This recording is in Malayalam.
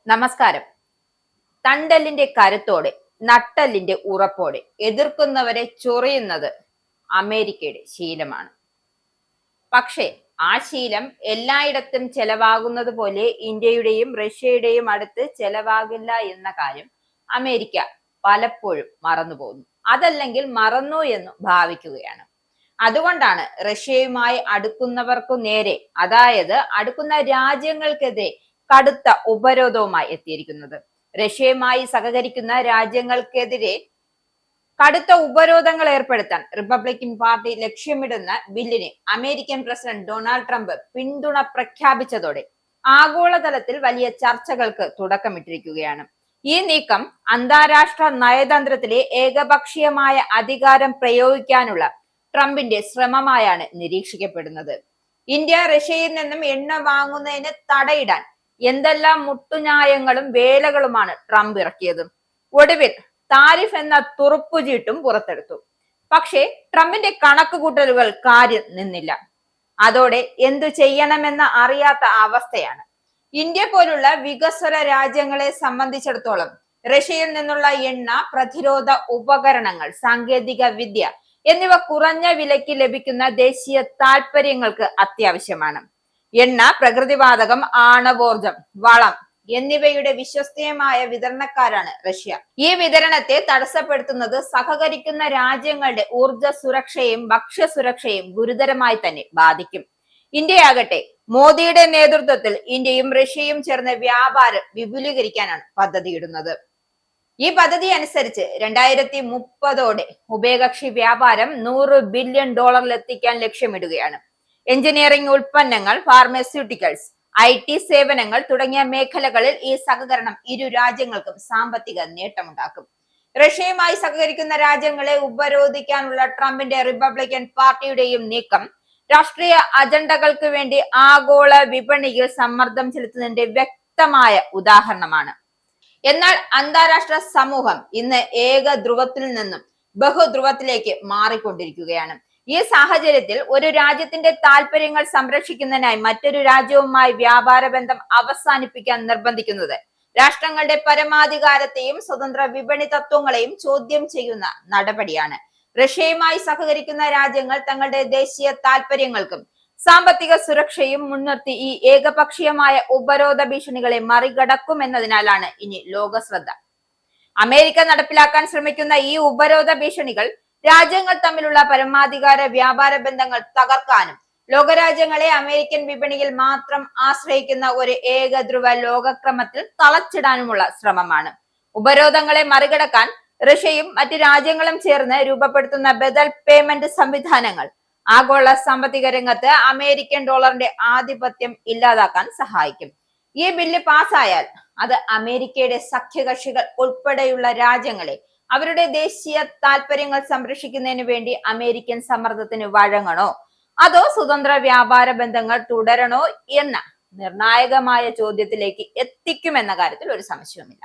നമസ്കാരം. തണ്ടലിന്റെ കരുത്തോടെ നട്ടലിന്റെ ഉറപ്പോടെ എതിർക്കുന്നവരെ ചൊറിയുന്നത് അമേരിക്കയുടെ ശീലമാണ്. പക്ഷേ ആ ശീലം എല്ലായിടത്തും ചെലവാകുന്നത് പോലെ ഇന്ത്യയുടെയും റഷ്യയുടെയും അടുത്ത് ചെലവാകില്ല എന്ന കാര്യം അമേരിക്ക പലപ്പോഴും മറന്നുപോകുന്നു. അതല്ലെങ്കിൽ മറന്നു എന്ന് ഭാവിക്കുകയാണ്. അതുകൊണ്ടാണ് റഷ്യയുമായി അടുക്കുന്നവർക്കു നേരെ, അതായത് അടുക്കുന്ന രാജ്യങ്ങൾക്കെതിരെ കടുത്ത ഉപരോധവുമായി എത്തിയിരിക്കുന്നത്. റഷ്യയുമായി സഹകരിക്കുന്ന രാജ്യങ്ങൾക്കെതിരെ കടുത്ത ഉപരോധങ്ങൾ ഏർപ്പെടുത്താൻ റിപ്പബ്ലിക്കൻ പാർട്ടി ലക്ഷ്യമിടുന്ന ബില്ലിന് അമേരിക്കൻ പ്രസിഡന്റ് ഡൊണാൾഡ് ട്രംപ് പിന്തുണ പ്രഖ്യാപിച്ചതോടെ ആഗോളതലത്തിൽ വലിയ ചർച്ചകൾക്ക് തുടക്കമിട്ടിരിക്കുകയാണ്. ഈ നീക്കം അന്താരാഷ്ട്ര നയതന്ത്രത്തിലെ ഏകപക്ഷീയമായ അധികാരം പ്രയോഗിക്കാനുള്ള ട്രംപിന്റെ ശ്രമമായാണ് നിരീക്ഷിക്കപ്പെടുന്നത്. ഇന്ത്യ റഷ്യയിൽ നിന്നും എണ്ണ വാങ്ങുന്നതിന് തടയിടാൻ എന്തെല്ലാം മുട്ടുന്യായങ്ങളും വേലകളുമാണ് ട്രംപ് ഇറക്കിയത്. ഒടുവിൽ താരിഫ് എന്ന തുറുപ്പുചീട്ടും പുറത്തെടുത്തു. പക്ഷേ ട്രംപിന്റെ കണക്കുകൂട്ടലുകൾ കാര്യം നിന്നില്ല. അതോടെ എന്തു ചെയ്യണമെന്ന് അറിയാത്ത അവസ്ഥയാണ്. ഇന്ത്യ പോലുള്ള വികസ്വര രാജ്യങ്ങളെ സംബന്ധിച്ചിടത്തോളം റഷ്യയിൽ നിന്നുള്ള എണ്ണ, പ്രതിരോധ ഉപകരണങ്ങൾ, സാങ്കേതിക വിദ്യ എന്നിവ കുറഞ്ഞ വിലയ്ക്ക് ലഭിക്കുന്ന ദേശീയ താൽപര്യങ്ങൾക്ക് അത്യാവശ്യമാണ്. എണ്ണ, പ്രകൃതിവാതകം, ആണവോർജം, വളം എന്നിവയുടെ വിശ്വസ്തീയമായ വിതരണക്കാരാണ് റഷ്യ. ഈ വിതരണത്തെ തടസ്സപ്പെടുത്തുന്നത് സഹകരിക്കുന്ന രാജ്യങ്ങളുടെ ഊർജ സുരക്ഷയും ഭക്ഷ്യസുരക്ഷയും ഗുരുതരമായി തന്നെ ബാധിക്കും. ഇന്ത്യയാകട്ടെ മോദിയുടെ നേതൃത്വത്തിൽ ഇന്ത്യയും റഷ്യയും ചേർന്ന് വ്യാപാരം വിപുലീകരിക്കാനാണ് പദ്ധതിയിടുന്നത്. ഈ പദ്ധതി അനുസരിച്ച് 2030 ഉഭയകക്ഷി വ്യാപാരം $100 ബില്യൺ എത്തിക്കാൻ ലക്ഷ്യമിടുകയാണ്. എഞ്ചിനീയറിംഗ് ഉൽപ്പന്നങ്ങൾ, ഫാർമസ്യൂട്ടിക്കൽസ്, IT സേവനങ്ങൾ തുടങ്ങിയ മേഖലകളിൽ ഈ സഹകരണം ഇരു രാജ്യങ്ങൾക്കും സാമ്പത്തിക നേട്ടമുണ്ടാക്കും. റഷ്യയുമായി സഹകരിക്കുന്ന രാജ്യങ്ങളെ ഉപരോധിക്കാനുള്ള ട്രംപിന്റെ റിപ്പബ്ലിക്കൻ പാർട്ടിയുടെയും നീക്കം രാഷ്ട്രീയ അജണ്ടകൾക്ക് വേണ്ടി ആഗോള വിപണിയിൽ സമ്മർദ്ദം ചെലുത്തുന്നതിന്റെ വ്യക്തമായ ഉദാഹരണമാണ്. എന്നാൽ അന്താരാഷ്ട്ര സമൂഹം ഇന്ന് ഏക ധ്രുവത്തിൽ നിന്നും ബഹുധ്രുവത്തിലേക്ക് മാറിക്കൊണ്ടിരിക്കുകയാണ്. ഈ സാഹചര്യത്തിൽ ഒരു രാജ്യത്തിന്റെ താല്പര്യങ്ങൾ സംരക്ഷിക്കുന്നതിനായി മറ്റൊരു രാജ്യവുമായി വ്യാപാര ബന്ധം അവസാനിപ്പിക്കാൻ നിർബന്ധിക്കുന്നത് രാഷ്ട്രങ്ങളുടെ പരമാധികാരത്തെയും സ്വതന്ത്ര വിപണി തത്വങ്ങളെയും ചോദ്യം ചെയ്യുന്ന നടപടിയാണ്. റഷ്യയുമായി സഹകരിക്കുന്ന രാജ്യങ്ങൾ തങ്ങളുടെ ദേശീയ താല്പര്യങ്ങൾക്കും സാമ്പത്തിക സുരക്ഷയും മുൻനിർത്തി ഈ ഏകപക്ഷീയമായ ഉപരോധ ഭീഷണികളെ മറികടക്കുമെന്നതിനാലാണ് ഇനി ലോക ശ്രദ്ധ. അമേരിക്ക നടപ്പിലാക്കാൻ ശ്രമിക്കുന്ന ഈ ഉപരോധ ഭീഷണികൾ രാജ്യങ്ങൾ തമ്മിലുള്ള പരമാധികാര വ്യാപാര ബന്ധങ്ങൾ തകർക്കാനും ലോകരാജ്യങ്ങളെ അമേരിക്കൻ വിപണിയിൽ മാത്രം ആശ്രയിക്കുന്ന ഒരു ഏകധ്രുവ ലോകക്രമത്തിൽ തളച്ചിടാനുമുള്ള ശ്രമമാണ്. ഉപരോധങ്ങളെ മറികടക്കാൻ റഷ്യയും മറ്റു രാജ്യങ്ങളും ചേർന്ന് രൂപപ്പെടുത്തുന്ന ബദൽ പേയ്മെന്റ് സംവിധാനങ്ങൾ ആഗോള സാമ്പത്തിക രംഗത്ത് അമേരിക്കൻ ഡോളറിന്റെ ആധിപത്യം ഇല്ലാതാക്കാൻ സഹായിക്കും. ഈ ബില്ല് പാസ്സായാൽ അത് അമേരിക്കയുടെ സഖ്യകക്ഷികൾ ഉൾപ്പെടെയുള്ള രാജ്യങ്ങളെ അവരുടെ ദേശീയ താല്പര്യങ്ങൾ സംരക്ഷിക്കുന്നതിന് വേണ്ടി അമേരിക്കൻ സമ്മർദ്ദത്തിന് വഴങ്ങണോ അതോ സ്വതന്ത്ര വ്യാപാര ബന്ധങ്ങൾ തുടരണോ എന്ന നിർണായകമായ ചോദ്യത്തിലേക്ക് എത്തിക്കുമെന്ന കാര്യത്തിൽ ഒരു സംശയവുമില്ല.